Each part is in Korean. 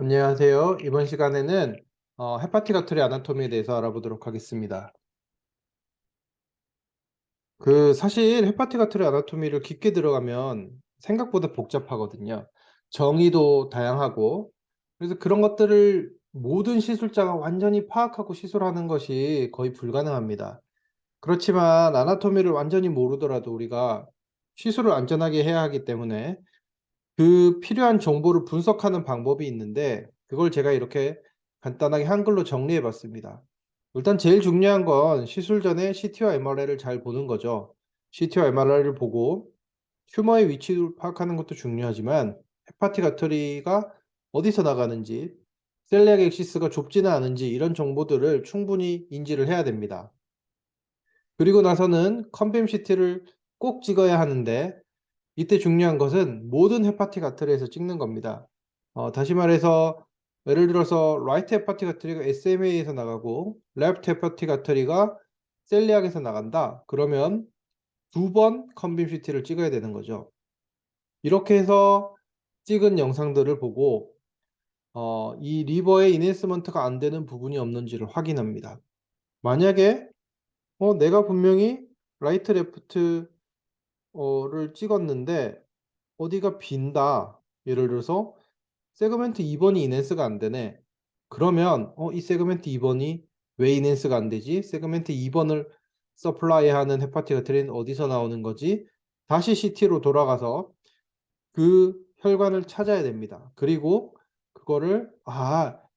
안녕하세요. 이번 시간에는 헤파틱 아트리 아나토미에 대해서 알아보도록 하겠습니다. 사실 헤파틱 아트리 아나토미를 깊게 들어가면 생각보다 복잡하거든요. 정의도 다양하고, 그래서 그런 것들을 모든 시술자가 완전히 파악하고 시술하는 것이 거의 불가능합니다. 그렇지만 아나토미를 완전히 모르더라도 우리가 시술을 안전하게 해야 하기 때문에 그 필요한 정보를 분석하는 방법이 있는데, 그걸 제가 이렇게 간단하게 한글로 정리해 봤습니다. 일단 제일 중요한 건 시술 전에 CT와 MRI를 잘 보는 거죠. CT와 MRI를 보고 튜머의 위치를 파악하는 것도 중요하지만, 헤파틱 아터리가 어디서 나가는지, 셀리악 액시스가 좁지는 않은지 이런 정보들을 충분히 인지를 해야 됩니다. 그리고 나서는 컨빔 CT를 꼭 찍어야 하는데, 이때 중요한 것은 모든 헤파틱 아트리에서 찍는 겁니다. 다시 말해서 예를 들어서 라이트 헤파틱 아트리가 SMA에서 나가고 레프트 헤파틱 아트리가 셀리악에서 나간다. 그러면 두 번 컨빔 CT를 찍어야 되는 거죠. 이렇게 해서 찍은 영상들을 보고 이 리버의 이네스먼트가 안 되는 부분이 없는지를 확인합니다. 만약에 내가 분명히 라이트 레프트 를 찍었는데 어디가 빈다. 예를 들어서 세그멘트 2번이 이넨스가 안 되네. 그러면 이 세그멘트 2번이 왜 이넨스가 안 되지? 세그멘트 2번을 서플라이하는 헤파틱 아트리는 어디서 나오는 거지? 다시 CT로 돌아가서 그 혈관을 찾아야 됩니다. 그리고 그거를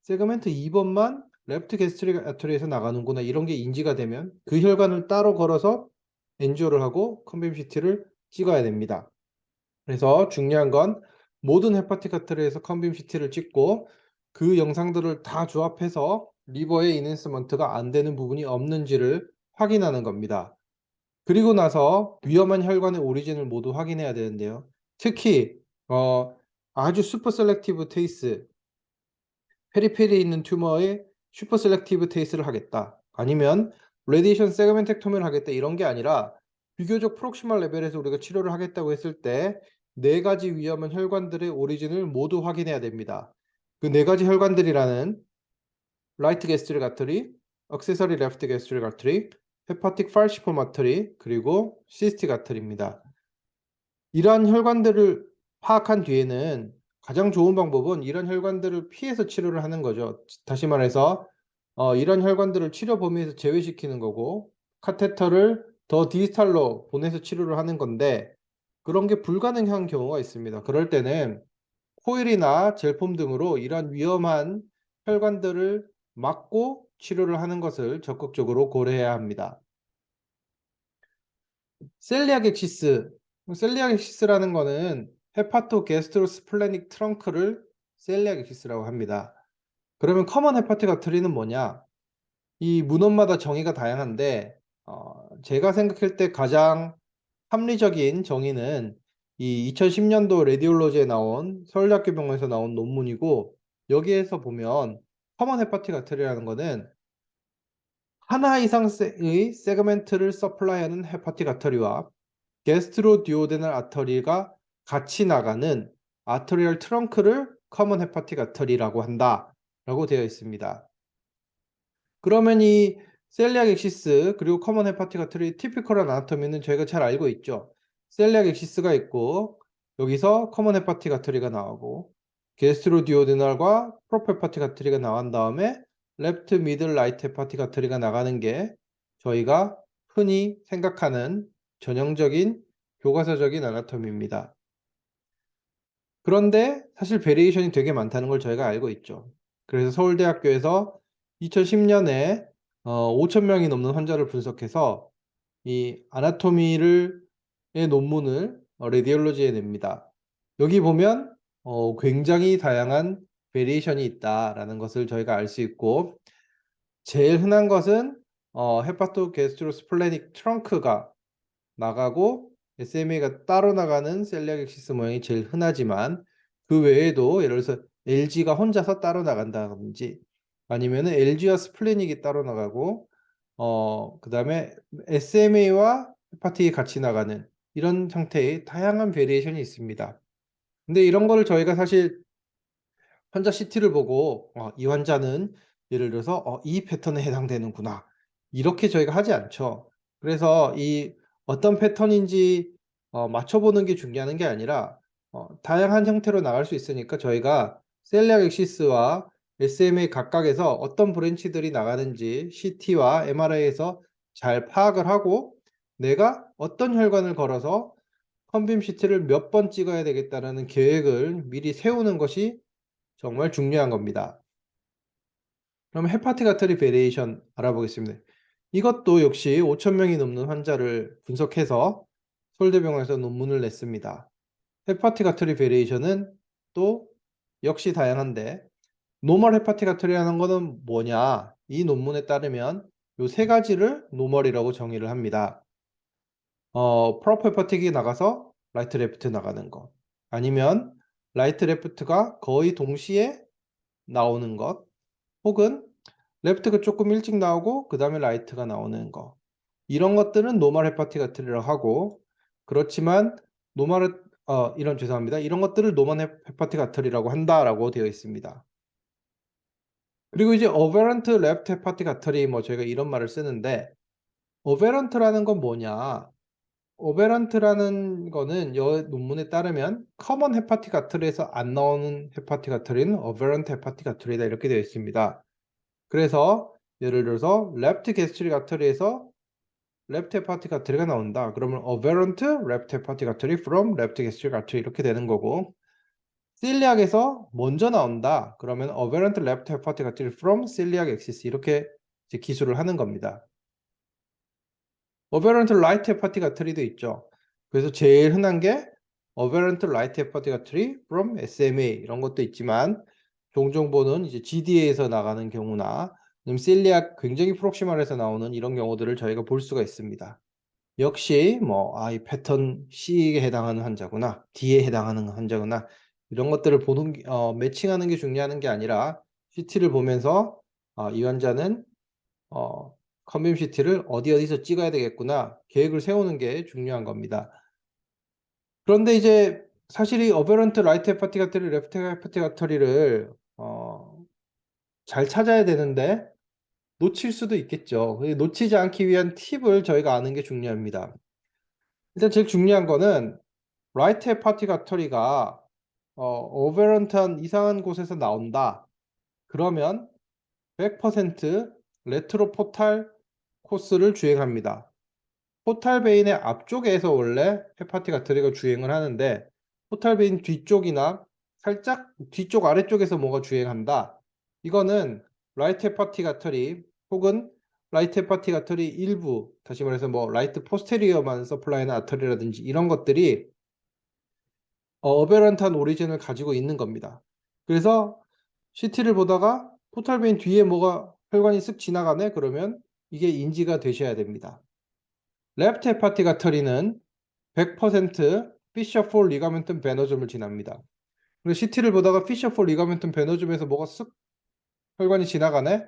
세그멘트 2번만 레프트 게스트릭 아트리에서 나가는구나, 이런 게 인지가 되면 그 혈관을 따로 걸어서 엔지오를 하고 컨빔 CT를 찍어야 됩니다. 그래서 중요한 건 모든 헤파틱 아트리에서 컨빔 CT를 찍고 그 영상들을 다 조합해서 리버의 이넨스먼트가 안 되는 부분이 없는지를 확인하는 겁니다. 그리고 나서 위험한 혈관의 오리진을 모두 확인해야 되는데요. 특히 아주 슈퍼 셀렉티브 테이스, 페리페리에 있는 튜머의 슈퍼 셀렉티브 테이스를 하겠다, 아니면 레디에이션 세그멘텍토미를 하겠다, 이런 게 아니라 비교적 프록시멀 레벨에서 우리가 치료를 하겠다고 했을 때 네 가지 위험한 혈관들의 오리진을 모두 확인해야 됩니다. 그 네 가지 혈관들이라는 라이트 게스트릭 아터리, 액세서리 레프트 게스트릭 아터리, 헤파틱 팔시폼 아터리, 그리고 시스틱 아터리입니다. 이러한 혈관들을 파악한 뒤에는 가장 좋은 방법은 이런 혈관들을 피해서 치료를 하는 거죠. 다시 말해서 이런 혈관들을 치료 범위에서 제외시키는 거고, 카테터를 더 디스탈로 보내서 치료를 하는 건데, 그런 게 불가능한 경우가 있습니다. 그럴 때는 코일이나 젤폼 등으로 이러한 위험한 혈관들을 막고 치료를 하는 것을 적극적으로 고려해야 합니다. 셀리악 액시스. 셀리악 액시스라는 거는 헤파토 게스트로스플래닉 트렁크를 셀리악 액시스라고 합니다. 그러면 커먼 헤파틱 아트리는 뭐냐? 이 문헌마다 정의가 다양한데 제가 생각할 때 가장 합리적인 정의는 이 2010년도 레디올로지에 나온 서울대학교 병원에서 나온 논문이고, 여기에서 보면 커먼 헤파틱 아트리라는 거는 하나 이상의 세그멘트를 서플라이하는 헤파틱 아터리와 게스트로 듀오데널 아터리가 같이 나가는 아터리얼 트렁크를 커먼 헤파틱 아터리라고 한다 라고 되어 있습니다. 그러면 이 셀리악 액시스 그리고 커먼 헤파틱 아터리 티피컬한 아나토미는 저희가 잘 알고 있죠. 셀리악 액시스가 있고 여기서 커먼 헤파틱 아터리가 나오고 게스트로 듀오데널과 프로페 헤파틱 아터리가 나온 다음에 레프트 미들 라이트 헤파틱 아터리가 나가는 게 저희가 흔히 생각하는 전형적인 교과서적인 아나토미입니다. 그런데 사실 베리에이션이 되게 많다는 걸 저희가 알고 있죠. 그래서 서울대학교에서 2010년에 5,000명이 넘는 환자를 분석해서 이 아나토미를 의 논문을 레디올로지에 냅니다. 여기 보면 굉장히 다양한 베리에이션이 있다라는 것을 저희가 알 수 있고, 제일 흔한 것은 헤파토 게스트로스플래닉 트렁크가 나가고 SMA가 따로 나가는 셀리악 액시스 모양이 제일 흔하지만, 그 외에도 예를 들어서 LG가 혼자서 따로 나간다든지, 아니면은 LG와 스플래닉이 따로 나가고 그다음에 SMA와 헤파틱이 같이 나가는 이런 형태의 다양한 베리에이션이 있습니다. 근데 이런 거를 저희가 사실 환자 CT를 보고 이 환자는 예를 들어서 '이 패턴에 해당되는구나.' 이렇게 저희가 하지 않죠. 그래서 이 어떤 패턴인지 맞춰 보는 게 중요한 게 아니라 다양한 형태로 나갈 수 있으니까 저희가 셀리악 액시스와 SMA 각각에서 어떤 브랜치들이 나가는지 CT와 MRI에서 잘 파악을 하고 내가 어떤 혈관을 걸어서 컨빔 CT를 몇 번 찍어야 되겠다라는 계획을 미리 세우는 것이 정말 중요한 겁니다. 그럼 헤파틱 아터리 베리에이션 알아보겠습니다. 이것도 역시 5천 명이 넘는 환자를 분석해서 서울대병원에서 논문을 냈습니다. 헤파틱 아터리 베리에이션은 또 역시 다양한데 노멀 헤파틱 아터리라는 거는 뭐냐? 이 논문에 따르면 요 세 가지를 노멀이라고 정의를 합니다. 프로퍼 헤파틱이 나가서 라이트 레프트 나가는 것, 아니면 라이트 레프트가 거의 동시에 나오는 것, 혹은 레프트가 쪼끔 일찍 나오고 그다음에 라이트가 나오는 거. 이런 것들은 노멀 헤파틱 아터리라고 하고, 그렇지만 노멀 죄송합니다. 이런 것들을 노멀 헤파틱 아터리라고 한다라고 되어 있습니다. 그리고 이제 어베런트 레프트 헤파틱 아터리 저희가 이런 말을 쓰는데, 어베런트라는 건 뭐냐? 어베런트라는 거는 여 논문에 따르면 커먼 헤파틱 아터리에서 안 나오는 헤파틱 아터리는 어베런트 헤파틱 아터리다 이렇게 되어 있습니다. 그래서 예를 들어서 레프트 게스트릭 아터리에서 레프트 헤파틱 아터리가 나온다. 그러면 어베런트 레프트 헤파틱 아터리 from 레프트 게스트릭 아터리 이렇게 되는 거고, 실리악에서 먼저 나온다. 그러면 어베런트 레프트 헤파틱 아터리 from 실리악 액시스 이렇게 이제 기술을 하는 겁니다. 어베런트 라이트 헤파틱 아터리도 있죠. 그래서 제일 흔한 게 어베런트 라이트 헤파틱 아터리 from SMA 이런 것도 있지만, 종종 보는 이제 GDA에서 나가는 경우나 아니면 셀리악 굉장히 프록시멀해서 나오는 이런 경우들을 저희가 볼 수가 있습니다. 역시 이 패턴 C에 해당하는 환자구나, D에 해당하는 환자구나, 이런 것들을 보는 매칭하는 게 중요한 게 아니라 CT를 보면서 이 환자는 컨빔 CT를 어디서 찍어야 되겠구나 계획을 세우는 게 중요한 겁니다. 그런데 이제 사실 이 어베런트 라이트 헤파틱 아터리, 레프트 헤파틱 아터리를 잘 찾아야 되는데 놓칠 수도 있겠죠. 놓치지 않기 위한 팁을 저희가 아는 게 중요합니다. 일단 제일 중요한 거는 라이트 헤파틱 아터리가 어베런트한 이상한 곳에서 나온다. 그러면 100% 레트로포탈 코스를 주행합니다. 포탈 베인의 앞쪽에서 원래 헤파틱 아터리가 주행을 하는데, 포탈 베인 뒤쪽이나 살짝 뒤쪽 아래쪽에서 뭐가 주행한다. 이거는 라이트 헤파틱 아터리 혹은 라이트 헤파틱 아터리 일부, 다시 말해서 라이트 포스테리어만 서플라이는 아터리라든지 이런 것들이 어베런트한 오리진을 가지고 있는 겁니다. 그래서 CT를 보다가 포탈 베인 뒤에 뭐가 혈관이 쓱 지나가네 그러면 이게 인지가 되셔야 됩니다. 레프트 헤파틱 아터리는 100% 피셔4 리가멘텀 베너즘을 지납니다. 그래서 CT를 보다가 피셔4 리가멘텀 베너즘에서 뭐가 쓱 혈관이 지나가네?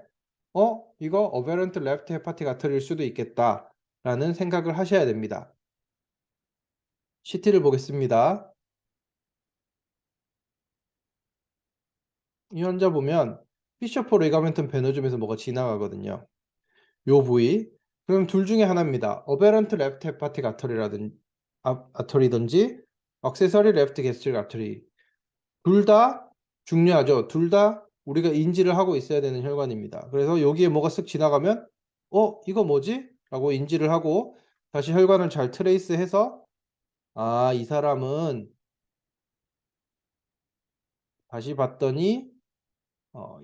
이거 어베런트 레프트 헤파틱 아터리일 수도 있겠다라는 생각을 하셔야 됩니다. CT를 보겠습니다. 이 환자 보면 피셔4 리가멘텀 베너즘에서 뭐가 지나가거든요. 요 부위. 그럼 둘 중에 하나입니다. 어베런트 레프트 헤파틱 아터리든지 액세서리 레프트 게스트릭 아터리. 둘 다 중요하죠. 둘 다 우리가 인지를 하고 있어야 되는 혈관입니다. 그래서 여기에 뭐가 쓱 지나가면 이거 뭐지? 라고 인지를 하고 다시 혈관을 잘 트레이스해서 이 사람은 다시 봤더니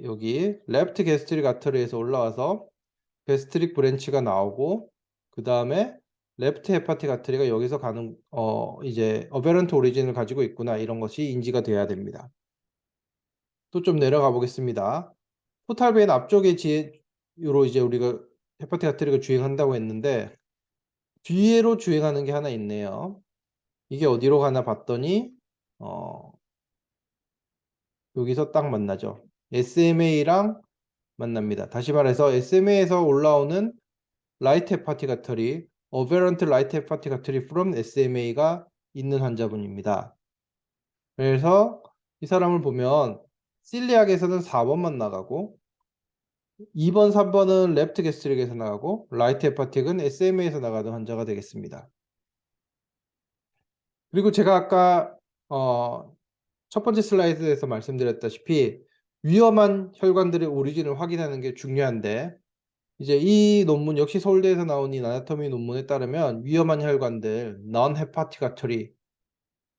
여기 레프트 게스트릭 아터리에서 올라와서 게스트릭 브랜치가 나오고, 그다음에 레프트 헤파틱 아터리가 여기서 가는 이제 어베런트 오리진을 가지고 있구나, 이런 것이 인지가 돼야 됩니다. 또 좀 내려가 보겠습니다. 포탈 베인 앞쪽에 지로 이제 우리가 헤파틱 아터리가 주행한다고 했는데 뒤로 주행하는 게 하나 있네요. 이게 어디로 가나 봤더니 어 여기서 딱 만나죠. SMA랑 만납니다. 다시 말해서 SMA에서 올라오는 라이트 헤파틱 아터리, 어베런트 라이트 헤파틱 아터리 from SMA가 있는 환자분입니다. 그래서 이 사람을 보면 실리악에서는 4번만 나가고 2번, 3번은 레프트 게스트릭에서 나가고 라이트 헤파틱은 SMA에서 나가는 환자가 되겠습니다. 그리고 제가 아까 첫 번째 슬라이드에서 말씀드렸다시피 위험한 혈관들의 오리진을 확인하는 게 중요한데 이제 이 논문 역시 서울대에서 나온 이 아나토미 논문에 따르면 위험한 혈관들 non-hepatic artery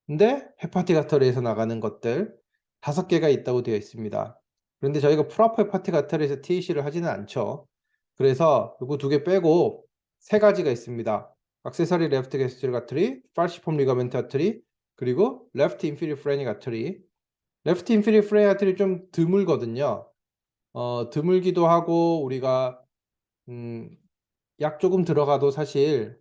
근데 헤파틱 아터리에서 나가는 것들 5개가 있다고 되어 있습니다. 그런데 저희가 프로퍼 헤파틱 아터리에서 TEC를 하지는 않죠. 그래서 이거 2개 빼고 3가지가 있습니다. 액세서리 레프트 게스트릭 아터리, falciform ligament artery, 그리고 레프트 인피리어 프레닉 아터리. 레프트 인피리어 프레닉 아터리 좀 드물거든요. 드물기도 하고 우리가 약 조금 들어가도 사실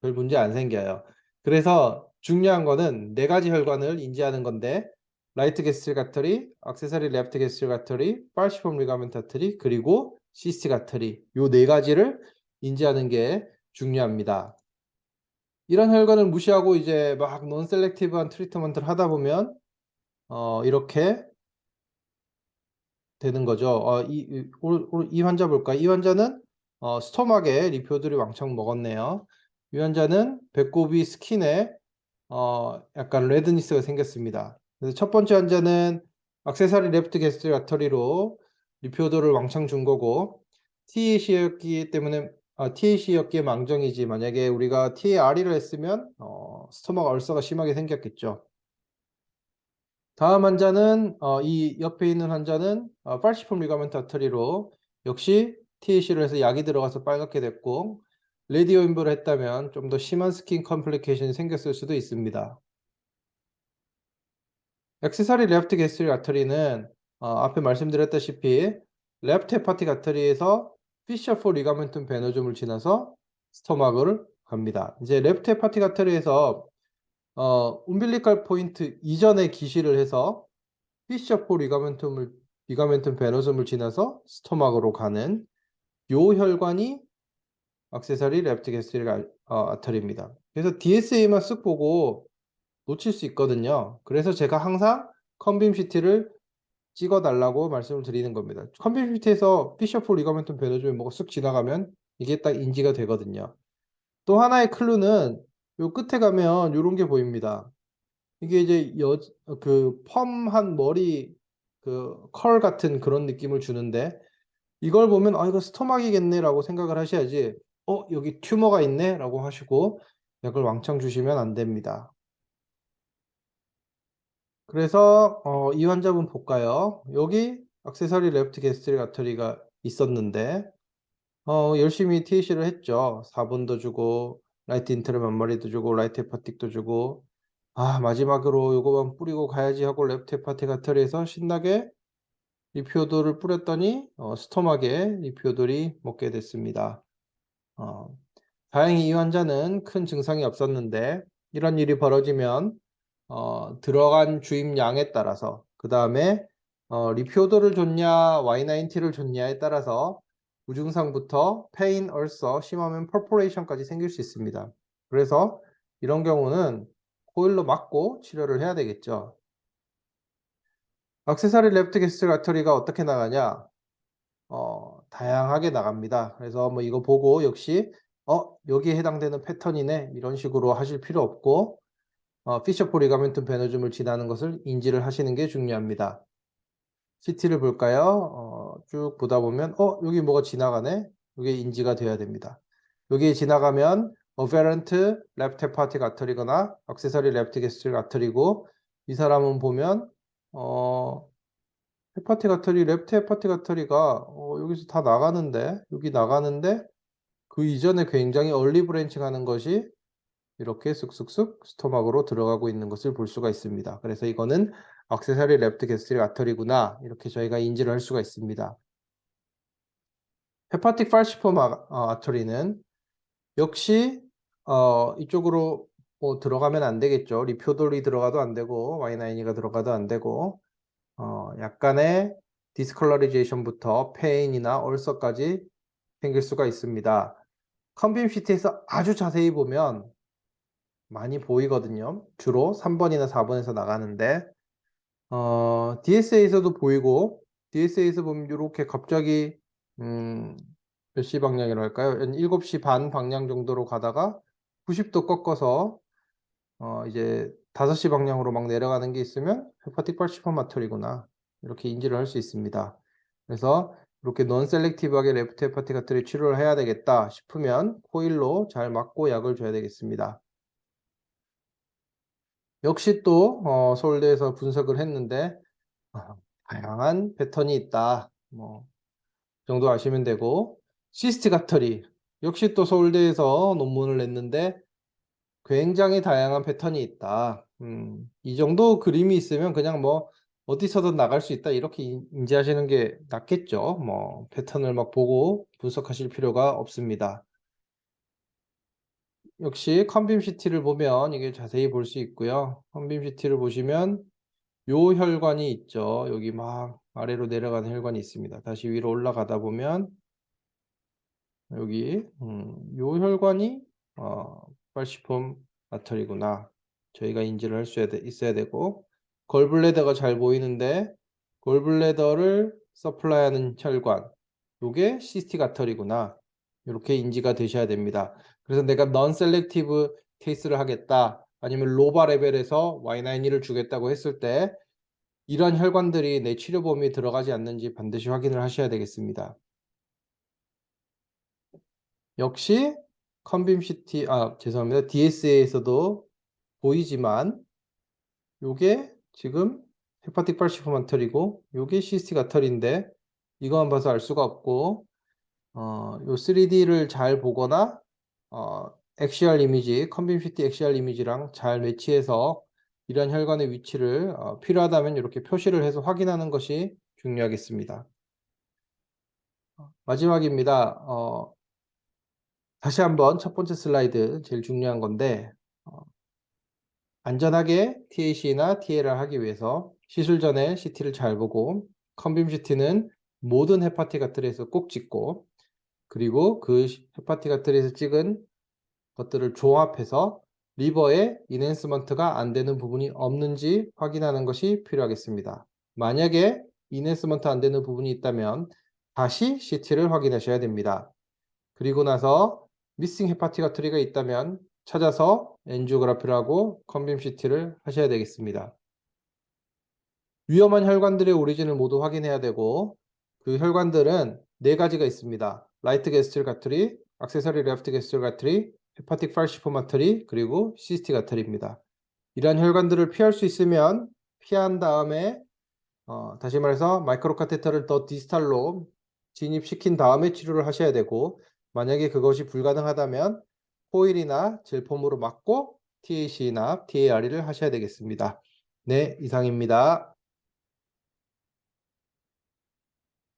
별 문제 안 생겨요. 그래서 중요한 거는 4가지 혈관을 인지하는 건데 라이트 게스트릭 아터리, 액세서리 레프트 게스트릭 아터리, falciform ligament artery, 그리고 시스틱 아터리 요 4가지를 인지하는 게 중요합니다. 이런 혈관을 무시하고 이제 막 논셀렉티브한 트리트먼트를 하다 보면 이렇게 되는 거죠. 이 환자 볼까요? 이 환자는 스토막에 리표들이 왕창 먹었네요. 이 환자는 배꼽이 스킨에 약간 레드니스가 생겼습니다. 그래서 첫 번째 환자는 액세서리 레프트 게스트 아터리로 리표도를 왕창 준 거고 TAC였기 때문에 TAC였기에 망정이지 만약에 우리가 TARE를 했으면 스토막 얼서가 심하게 생겼겠죠. 다음 환자는 이 옆에 있는 환자는 falciform ligament artery로 역시 TAC를 해서 약이 들어가서 빨갛게 됐고 레디오 임보를 했다면 좀 더 심한 스킨 컴플리케이션이 생겼을 수도 있습니다. 액세서리 레프트 게스트릭 아터리는 앞에 말씀드렸다시피 레프트 헤파틱 아터리에서 피셔4 리가멘tum 베너즘을 지나서 스토막을 갑니다. 이제 레프트 헤파틱 아터리에서 움빌리컬 포인트 이전에 기시를 해서 피셔4 리가멘tum 베너즘을 지나서 스토막으로 가는 요 혈관이 액세서리 레프트 게스트릭 아터리입니다. 그래서 DSA만 쓱 보고 놓칠 수 있거든요. 그래서 제가 항상 컨빔 CT를 찍어 달라고 말씀을 드리는 겁니다. 컨빔 CT에서 피셔4 리가멘tum 베너즘이 뭐가 쓱 지나가면 이게 딱 인지가 되거든요. 또 하나의 클루는 요 끝에 가면 요런 게 보입니다. 이게 이제 그 펌한 머리 그 컬 같은 그런 느낌을 주는데 이걸 보면 이거 스토막이겠네라고 생각을 하셔야지 여기 튜머가 있네라고 하시고 약을 왕창 주시면 안 됩니다. 그래서 이 환자분 볼까요? 여기 액세서리 레프트 게스트릭 아터리가 있었는데 열심히 TAC를 했죠. 4번도 주고 라이트 인트럴 맘마리도 주고 라이트 헤파틱도 주고 마지막으로 요거만 뿌리고 가야지 하고 레프트 헤파틱 아터리에서 신나게 리피오도를 뿌렸더니 스토막에 리피오돌이 먹게 됐습니다. 어, 다행히 이 환자는 큰 증상이 없었는데 이런 일이 벌어지면 들어간 주입량에 따라서 그 다음에 리피오도를 줬냐 Y90를 줬냐에 따라서 무증상부터 페인, 얼서, 심하면 퍼포레이션까지 생길 수 있습니다. 그래서 이런 경우는 코일로 막고 치료를 해야 되겠죠. 액세서리 레프트 게스트 아터리가 어떻게 나가냐? 다양하게 나갑니다. 그래서 뭐 이거 보고 역시 여기에 해당되는 패턴이네 이런 식으로 하실 필요 없고 피셔4 리가멘tum 베너즘을 지나는 것을 인지를 하시는 게 중요합니다. CT를 볼까요? 쭉 보다 보면 여기 뭐가 지나가네? 이게 인지가 돼야 됩니다. 여기에 지나가면 어페런트 레프트 헤파틱 아터리거나 액세서리 레프트 게스트릭 아터리고 이 사람은 보면 헤파틱 아터리, 레프트 헤파틱 아터리가 여기서 다 나가는데 여기 나가는데 그 이전에 굉장히 얼리 브랜칭 하는 것이 이렇게 쑥쑥쑥 스토막으로 들어가고 있는 것을 볼 수가 있습니다. 그래서 이거는 액세서리 레프트 게스트릭 아터리구나 이렇게 저희가 인지를 할 수가 있습니다. 헤파틱 falciform 아터리는 역시 이쪽으로 뭐 들어가면 안 되겠죠. 리표돌이 들어가도 안 되고 Y9가 들어가도 안 되고 약간의 디스컬러리제이션부터 페인이나 얼서까지 생길 수가 있습니다. 컨빔 CT에서 아주 자세히 보면 많이 보이거든요. 주로 3번이나 4번에서 나가는데 DSA에서도 보이고, DSA에서 보면 요렇게 갑자기 몇 시 방향이라 할까요? 한 7시 반 방향 정도로 가다가 90도 꺾어서 이제 5시 방향으로 막 내려가는 게 있으면 헤파틱 팔시포마터리구나, 이렇게 인지를 할 수 있습니다. 그래서 이렇게 non-selective하게 레프트 헤파틱 아트리 치료를 해야 되겠다 싶으면 코일로 잘 막고 약을 줘야 되겠습니다. 역시 또 서울대에서 분석을 했는데 아, 다양한 패턴이 있다, 뭐 그 정도 아시면 되고, 시스틱 아터리 역시 또 서울대에서 논문을 냈는데 굉장히 다양한 패턴이 있다. 이 정도 그림이 있으면 그냥 뭐 어디서든 나갈 수 있다, 이렇게 인지하시는 게 낫겠죠. 뭐 패턴을 막 보고 분석하실 필요가 없습니다. 역시 컨빔 CT를 보면 이게 자세히 볼 수 있고요. 컨빔 CT를 보시면 요 혈관이 있죠. 여기 막 아래로 내려가는 혈관이 있습니다. 다시 위로 올라가다 보면 여기 요 혈관이 팔시폼 아터리구나, 저희가 인지를 할 수 있어야 되고, 걸블래더가 잘 보이는데 걸블래더를 서플라이하는 혈관, 요게 시스틱 아터리구나, 요렇게 인지가 되셔야 됩니다. 그래서 내가 non selective 케이스를 하겠다, 아니면 로바 레벨에서 Y92를 주겠다고 했을 때 이런 혈관들이 내 치료 범위에 들어가지 않는지 반드시 확인을 하셔야 되겠습니다. 역시 컨빔 CT, 죄송합니다. DSA에서도 보이지만 요게 지금 헤파틱 팔시폼 아터리고 요게 시스틱 아터리인데 이거만 봐서 알 수가 없고, 요 3D를 잘 보거나 엑시얼 이미지, 컨빔 CT 엑시얼 이미지랑 잘 매치해서 이런 혈관의 위치를 필요하다면 이렇게 표시를 해서 확인하는 것이 중요하겠습니다. 마지막입니다. 다시 한번 첫 번째 슬라이드 제일 중요한 건데, 안전하게 TAC나 TA를 하기 위해서 시술 전에 CT를 잘 보고, 컨빔 CT는 모든 헤파틱 아트리에서 꼭 찍고, 그리고 그 헤파틱 아트리에서 찍은 것들을 종합해서 리버에 인핸스먼트가 안 되는 부분이 없는지 확인하는 것이 필요하겠습니다. 만약에 인핸스먼트 안 되는 부분이 있다면 다시 CT를 확인하셔야 됩니다. 그리고 나서 미싱 헤파틱 아트리가 있다면 찾아서 엔지오그라피를 하고 컨빔 CT를 하셔야 되겠습니다. 위험한 혈관들의 오리진을 모두 확인해야 되고, 그 혈관들은 4가지가 있습니다. 라이트 게스트릭 아트리, 액세서리 레프트 게스트릭 아트리, 헤파틱 팔시폼 아트리, 그리고 시스틱 아트리입니다. 이러한 혈관들을 피할 수 있으면 피한 다음에 다시 말해서 마이크로 카테터를 더 디스탈로 진입시킨 다음에 치료를 하셔야 되고, 만약에 그것이 불가능하다면 코일이나 젤폼으로 막고 TAC나 TARE를 하셔야 되겠습니다. 네, 이상입니다.